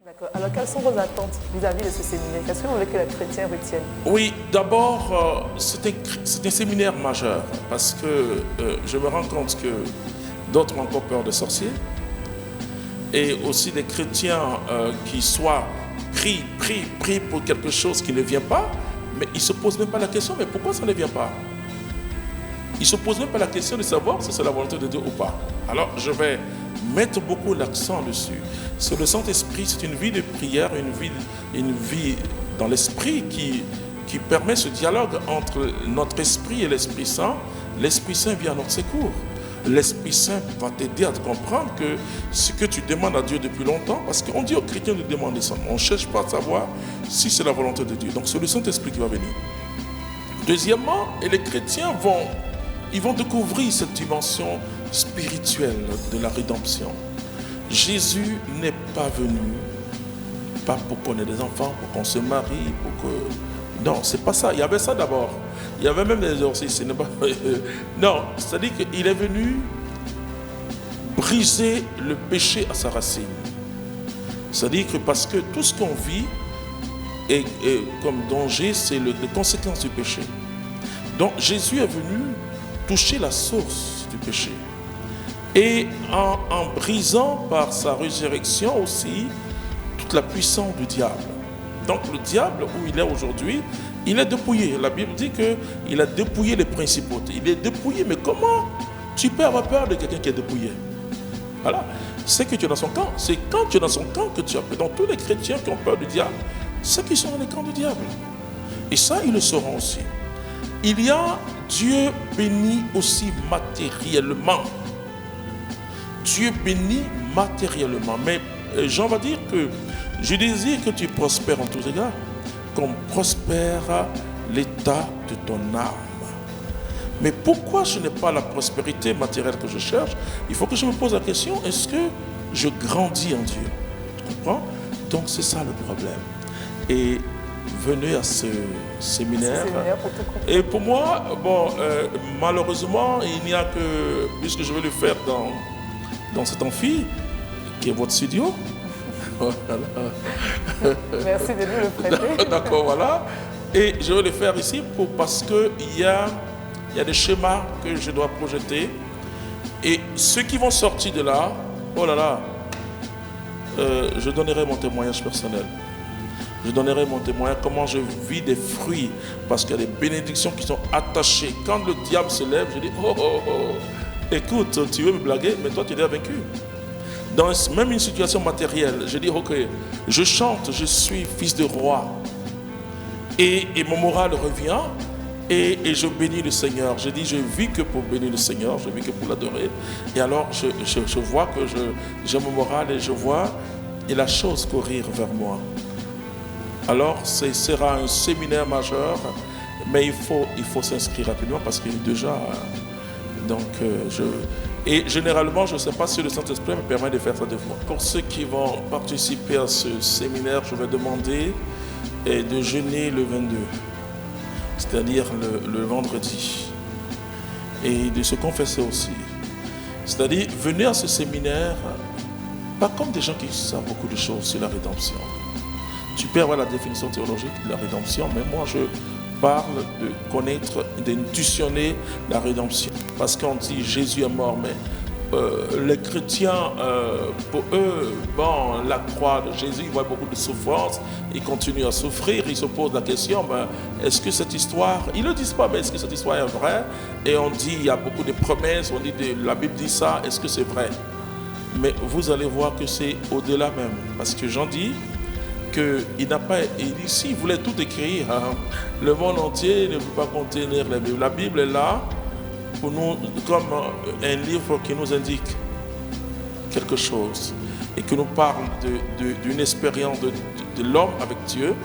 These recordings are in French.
D'accord. Alors, quelles sont vos attentes vis-à-vis de ce séminaire? Qu'est-ce que vous voulez que les chrétiens retiennent? Oui, d'abord, c'est un séminaire majeur parce que je me rends compte que d'autres ont encore peur des sorciers et aussi des chrétiens qui soient pris pour quelque chose qui ne vient pas, mais ils ne se posent même pas la question, mais pourquoi ça ne vient pas? Ils ne se posent même pas la question de savoir si c'est la volonté de Dieu ou pas. Alors, je vais mettre beaucoup l'accent dessus. Sur le Saint-Esprit, c'est une vie de prière, une vie dans l'Esprit qui permet ce dialogue entre notre esprit et l'Esprit Saint. L'Esprit Saint vient à notre secours. L'Esprit Saint va t'aider à te comprendre que ce que tu demandes à Dieu depuis longtemps, parce qu'on dit aux chrétiens de demander ça, on ne cherche pas à savoir si c'est la volonté de Dieu. Donc c'est le Saint-Esprit qui va venir. Deuxièmement, et les chrétiens vont découvrir cette dimension spirituelle de la rédemption. Jésus n'est pas venu pas pour qu'on ait des enfants, pour qu'on se marie, pour que... Non, c'est pas ça. Il y avait ça d'abord. Il y avait même des exorcistes. Non, c'est-à-dire qu'il est venu briser le péché à sa racine. C'est-à-dire que parce que tout ce qu'on vit est comme danger, c'est les conséquences du péché. Donc Jésus est venu toucher la source du péché. Et en brisant par sa résurrection aussi toute la puissance du diable. Donc le diable, où il est aujourd'hui, il est dépouillé. La Bible dit qu'il a dépouillé les principautés. Il est dépouillé, mais comment tu peux avoir peur de quelqu'un qui est dépouillé? Voilà. C'est que tu es dans son camp. C'est quand tu es dans son camp que tu as peur. Donc tous les chrétiens qui ont peur du diable, c'est qu'ils sont dans les camps du diable. Et ça, ils le sauront aussi. Il y a Dieu béni aussi matériellement. Dieu bénit matériellement. Mais Jean va dire que je désire que tu prospères en tous égards, qu'on prospère l'état de ton âme. Mais pourquoi ce n'est pas la prospérité matérielle que je cherche? Il faut que je me pose la question, est-ce que je grandis en Dieu? Tu comprends? Donc c'est ça le problème. Et venez à ce séminaire. Et pour moi, bon, malheureusement, il n'y a que, puisque je vais le faire dans cet amphi, qui est votre studio. Voilà. Merci de nous le prêter. D'accord, voilà. Et je vais le faire ici parce qu'il y a des schémas que je dois projeter. Et ceux qui vont sortir de là, oh là là, je donnerai mon témoignage personnel. Je donnerai mon témoignage, comment je vis des fruits, parce qu'il y a des bénédictions qui sont attachées. Quand le diable se lève, je dis, écoute, tu veux me blaguer, mais toi tu es déjà vaincu. Dans même une situation matérielle, je dis, ok, je chante, je suis fils de roi. Et mon moral revient, et je bénis le Seigneur. Je dis, je vis que pour bénir le Seigneur, je vis que pour l'adorer. Et alors, je vois que j'ai mon moral et je vois et la chose courir vers moi. Alors, ce sera un séminaire majeur, mais il faut s'inscrire rapidement parce qu'il est déjà... Et généralement, je ne sais pas si le Saint-Esprit me permet de faire ça 2 fois. Pour ceux qui vont participer à ce séminaire, je vais demander de jeûner le 22, c'est-à-dire le vendredi, et de se confesser aussi. C'est-à-dire, venez à ce séminaire, pas comme des gens qui savent beaucoup de choses sur la rédemption. Tu peux avoir la définition théologique de la rédemption, mais moi je parle de connaître, d'intuitionner la rédemption. Parce qu'on dit Jésus est mort, mais les chrétiens, pour eux, bon, la croix de Jésus, ils voient beaucoup de souffrance, ils continuent à souffrir, ils se posent la question, est-ce que cette histoire, ils ne le disent pas, mais est-ce que cette histoire est vraie? Et on dit, il y a beaucoup de promesses, on dit, la Bible dit ça, est-ce que c'est vrai? Mais vous allez voir que c'est au-delà même, parce que Jean dit, il n'a pas, ici, il voulait tout écrire. Hein. Le monde entier ne peut pas contenir la Bible. La Bible est là pour nous comme un livre qui nous indique quelque chose et qui nous parle d'une expérience de l'homme avec Dieu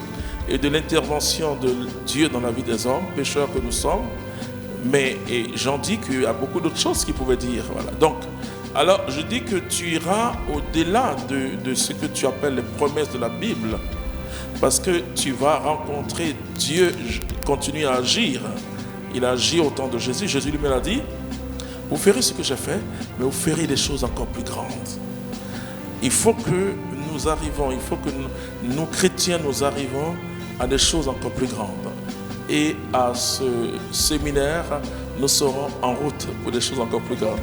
et de l'intervention de Dieu dans la vie des hommes, pécheurs que nous sommes. Mais j'en dis qu'il y a beaucoup d'autres choses qu'il pouvait dire. Voilà. Donc, alors, je dis que tu iras au-delà de ce que tu appelles les promesses de la Bible, parce que tu vas rencontrer Dieu, continue à agir. Il a agi au temps de Jésus. Jésus lui-même a dit, vous ferez ce que j'ai fait, mais vous ferez des choses encore plus grandes. Il faut que nous arrivons, il faut que nous chrétiens, nous arrivons à des choses encore plus grandes. Et à ce séminaire, nous serons en route pour des choses encore plus grandes.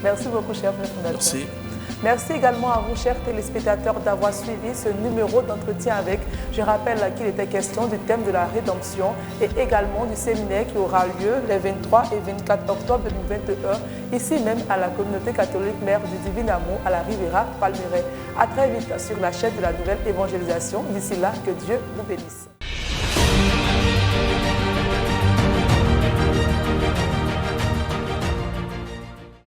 Merci beaucoup, cher fondateur. Merci. Merci également à vous, chers téléspectateurs, d'avoir suivi ce numéro d'entretien avec. Je rappelle qu'il était question du thème de la rédemption et également du séminaire qui aura lieu les 23 et 24 octobre 2021, ici même à la communauté catholique Mère du Divin Amour à la Riviera Palmeraie. À très vite sur la chaîne de la Nouvelle Évangélisation. D'ici là, que Dieu vous bénisse.